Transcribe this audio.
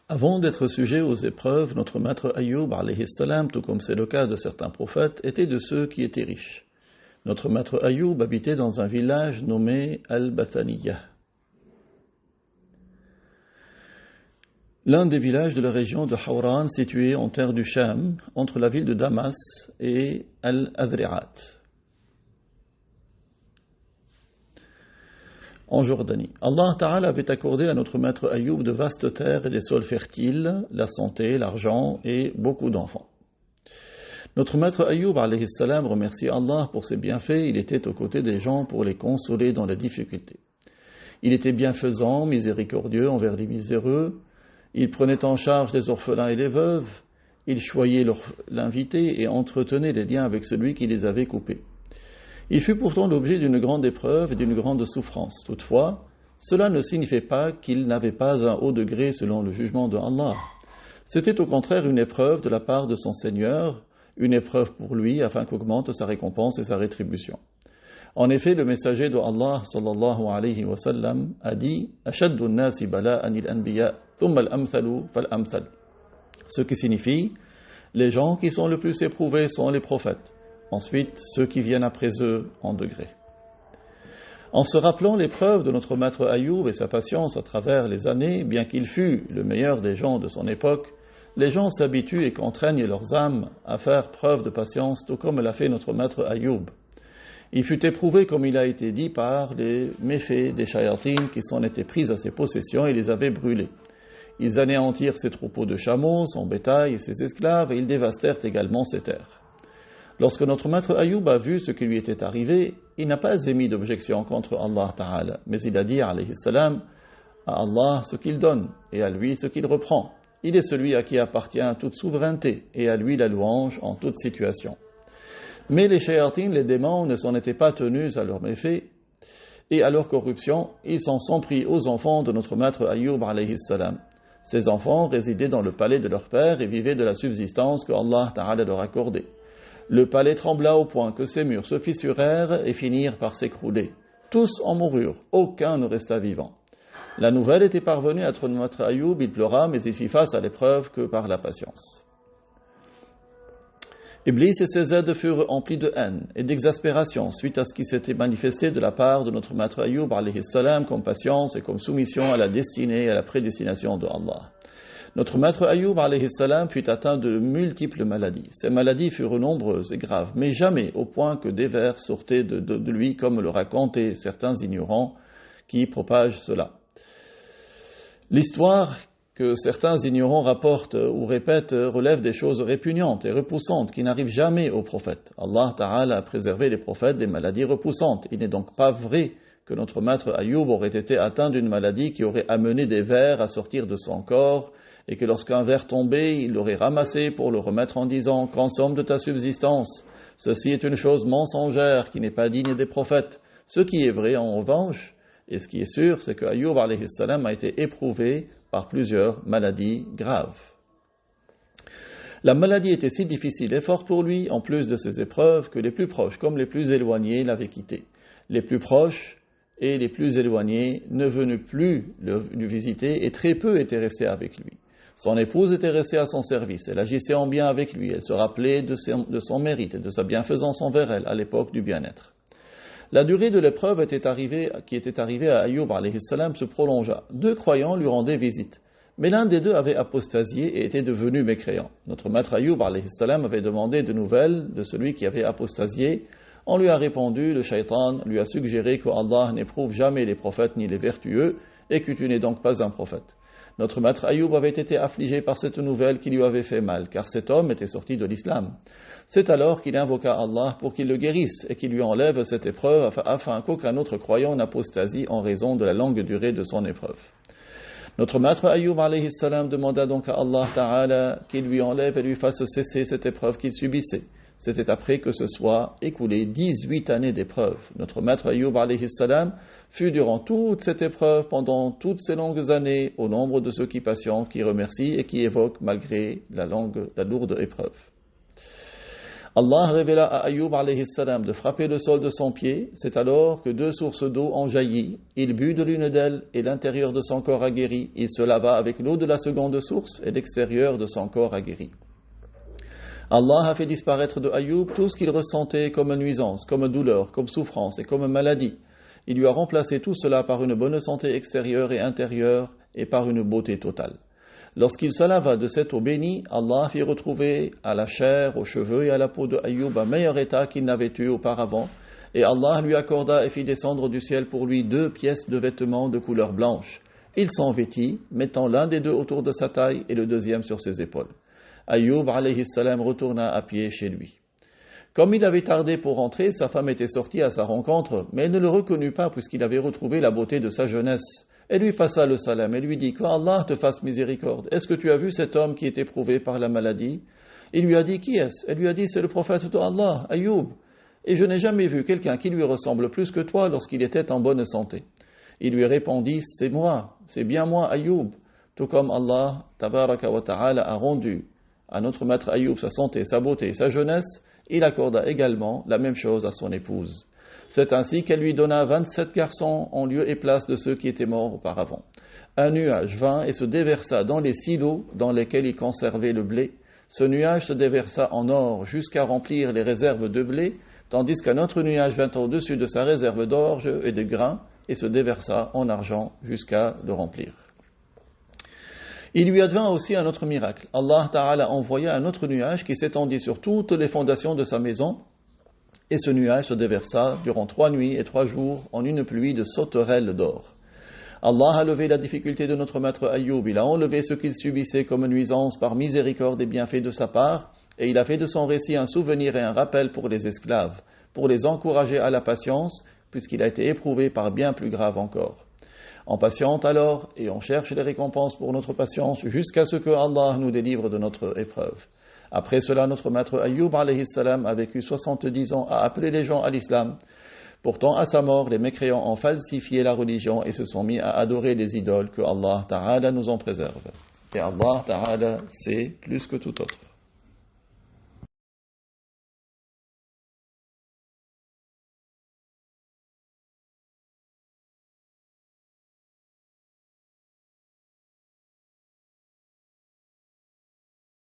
Avant d'être sujet aux épreuves, notre maître Ayyub, alayhi salam, tout comme c'est le cas de certains prophètes, était de ceux qui étaient riches. Notre maître Ayyub habitait dans un village nommé Al-Bathaniyah, l'un des villages de la région de Hawran situé en terre du Cham, entre la ville de Damas et Al-Adri'at, en Jordanie. Allah Ta'ala avait accordé à notre maître Ayyub de vastes terres et des sols fertiles, la santé, l'argent et beaucoup d'enfants. Notre maître Ayyub alayhi salam remercie Allah pour ses bienfaits. Il était aux côtés des gens pour les consoler dans les difficultés. Il était bienfaisant, miséricordieux envers les miséreux. Il prenait en charge les orphelins et les veuves. Il choyait l'invité et entretenait les liens avec celui qui les avait coupés. Il fut pourtant l'objet d'une grande épreuve et d'une grande souffrance. Toutefois, cela ne signifiait pas qu'il n'avait pas un haut degré selon le jugement de Allah. C'était au contraire une épreuve de la part de son Seigneur, une épreuve pour lui afin qu'augmente sa récompense et sa rétribution. En effet, le messager de Allah sallallahu alayhi wa sallam a dit « Ashaddu an-nasi bala'an al-anbiya, thumma al-amthalu fal-amthal » ce qui signifie « Les gens qui sont le plus éprouvés sont les prophètes. Ensuite, ceux qui viennent après eux en degré. » En se rappelant l'épreuve de notre maître Ayyub et sa patience à travers les années, bien qu'il fût le meilleur des gens de son époque, les gens s'habituent et contraignent leurs âmes à faire preuve de patience, tout comme l'a fait notre maître Ayyub. Il fut éprouvé, comme il a été dit, par les méfaits des shayatines qui s'en étaient pris à ses possessions et les avaient brûlés. Ils anéantirent ses troupeaux de chameaux, son bétail et ses esclaves, et ils dévastèrent également ses terres. Lorsque notre maître Ayyub a vu ce qui lui était arrivé, il n'a pas émis d'objection contre Allah Ta'ala, mais il a dit, alayhi salam, à Allah ce qu'il donne et à lui ce qu'il reprend. Il est celui à qui appartient toute souveraineté et à lui la louange en toute situation. Mais les shayatines, les démons, ne s'en étaient pas tenus à leurs méfaits et à leur corruption. Ils s'en sont pris aux enfants de notre maître Ayyub alayhi salam. Ces enfants résidaient dans le palais de leur père et vivaient de la subsistance que Allah Ta'ala leur accordait. Le palais trembla au point que ses murs se fissurèrent et finirent par s'écrouler. Tous en moururent, aucun ne resta vivant. La nouvelle était parvenue à notre maître Ayyub, il pleura, mais il fit face à l'épreuve que par la patience. Iblis et ses aides furent emplis de haine et d'exaspération suite à ce qui s'était manifesté de la part de notre maître Ayyub alayhi salam comme patience et comme soumission à la destinée et à la prédestination de Allah. Notre maître Ayyub alayhi salam fut atteint de multiples maladies. Ces maladies furent nombreuses et graves, mais jamais au point que des vers sortaient de lui, comme le racontaient certains ignorants qui propagent cela. L'histoire que certains ignorants rapportent ou répètent relève des choses répugnantes et repoussantes qui n'arrivent jamais aux prophètes. Allah Ta'ala a préservé les prophètes des maladies repoussantes. Il n'est donc pas vrai que notre maître Ayyub aurait été atteint d'une maladie qui aurait amené des vers à sortir de son corps et que lorsqu'un ver tombait, il l'aurait ramassé pour le remettre en disant « Consomme de ta subsistance ». Ceci est une chose mensongère qui n'est pas digne des prophètes. Ce qui est vrai en revanche, et ce qui est sûr, c'est que Ayyub alayhi salam a été éprouvé par plusieurs maladies graves. La maladie était si difficile et forte pour lui, en plus de ses épreuves, que les plus proches comme les plus éloignés l'avaient quitté. Les plus proches et les plus éloignés ne venaient plus le visiter et très peu étaient restés avec lui. Son épouse était restée à son service, elle agissait en bien avec lui, elle se rappelait de son mérite et de sa bienfaisance envers elle à l'époque du bien-être. La durée de l'épreuve qui était arrivée à Ayyub alayhi salam se prolongea. 2 croyants lui rendaient visite, mais l'un des 2 avait apostasié et était devenu mécréant. Notre maître Ayyub alayhi salam avait demandé de nouvelles de celui qui avait apostasié. On lui a répondu, le shaitan lui a suggéré que Allah n'éprouve jamais les prophètes ni les vertueux et que tu n'es donc pas un prophète. Notre maître Ayyub avait été affligé par cette nouvelle qui lui avait fait mal, car cet homme était sorti de l'islam. C'est alors qu'il invoqua Allah pour qu'il le guérisse et qu'il lui enlève cette épreuve afin qu'aucun autre croyant n'apostasie en raison de la longue durée de son épreuve. Notre maître Ayyub alayhi salam demanda donc à Allah Ta'ala qu'il lui enlève et lui fasse cesser cette épreuve qu'il subissait. C'était après que se soit écoulé 18 années d'épreuve. Notre maître Ayyub alayhi salam fut durant toute cette épreuve, pendant toutes ces longues années, au nombre de ceux qui patientent, qui remercient et qui évoquent malgré la lourde épreuve. Allah révéla à Ayyub alayhi salam de frapper le sol de son pied, c'est alors que 2 sources d'eau ont jailli, il but de l'une d'elles et l'intérieur de son corps a guéri, il se lava avec l'eau de la seconde source et l'extérieur de son corps a guéri. Allah a fait disparaître de Ayyub tout ce qu'il ressentait comme nuisance, comme douleur, comme souffrance et comme maladie. Il lui a remplacé tout cela par une bonne santé extérieure et intérieure et par une beauté totale. Lorsqu'il se lava de cette eau bénie, Allah fit retrouver à la chair, aux cheveux et à la peau de Ayyub un meilleur état qu'il n'avait eu auparavant, et Allah lui accorda et fit descendre du ciel pour lui 2 pièces de vêtements de couleur blanche. Il s'en vêtit, mettant l'un des 2 autour de sa taille et le deuxième sur ses épaules. Ayyub alayhi salam retourna à pied chez lui. Comme il avait tardé pour rentrer, sa femme était sortie à sa rencontre, mais elle ne le reconnut pas puisqu'il avait retrouvé la beauté de sa jeunesse. Elle lui passa le salam et lui dit « Qu'Allah te fasse miséricorde. Est-ce que tu as vu cet homme qui est éprouvé par la maladie ?» Il lui a dit « Qui est-ce » Elle lui a dit « C'est le prophète de Allah, Ayyub. Et je n'ai jamais vu quelqu'un qui lui ressemble plus que toi lorsqu'il était en bonne santé. » Il lui répondit « C'est moi, c'est bien moi, Ayyub. » Tout comme Allah, tabaraka wa ta'ala, a rendu à notre maître Ayyub sa santé, sa beauté, sa jeunesse, il accorda également la même chose à son épouse. C'est ainsi qu'elle lui donna 27 garçons en lieu et place de ceux qui étaient morts auparavant. Un nuage vint et se déversa dans les silos dans lesquels il conservait le blé. Ce nuage se déversa en or jusqu'à remplir les réserves de blé, tandis qu'un autre nuage vint au-dessus de sa réserve d'orge et de grains et se déversa en argent jusqu'à le remplir. Il lui advint aussi un autre miracle. Allah Ta'ala envoya un autre nuage qui s'étendit sur toutes les fondations de sa maison, et ce nuage se déversa durant 3 nuits et 3 jours en une pluie de sauterelles d'or. Allah a levé la difficulté de notre maître Ayyub, il a enlevé ce qu'il subissait comme nuisance par miséricorde et bienfait de sa part, et il a fait de son récit un souvenir et un rappel pour les esclaves, pour les encourager à la patience, puisqu'il a été éprouvé par bien plus grave encore. On patiente alors et on cherche les récompenses pour notre patience jusqu'à ce que Allah nous délivre de notre épreuve. Après cela, notre maître Ayyub alayhi salam a vécu 70 ans à appeler les gens à l'islam. Pourtant, à sa mort, les mécréants ont falsifié la religion et se sont mis à adorer les idoles que Allah Ta'ala nous en préserve. Et Allah Ta'ala, c'est plus que tout autre.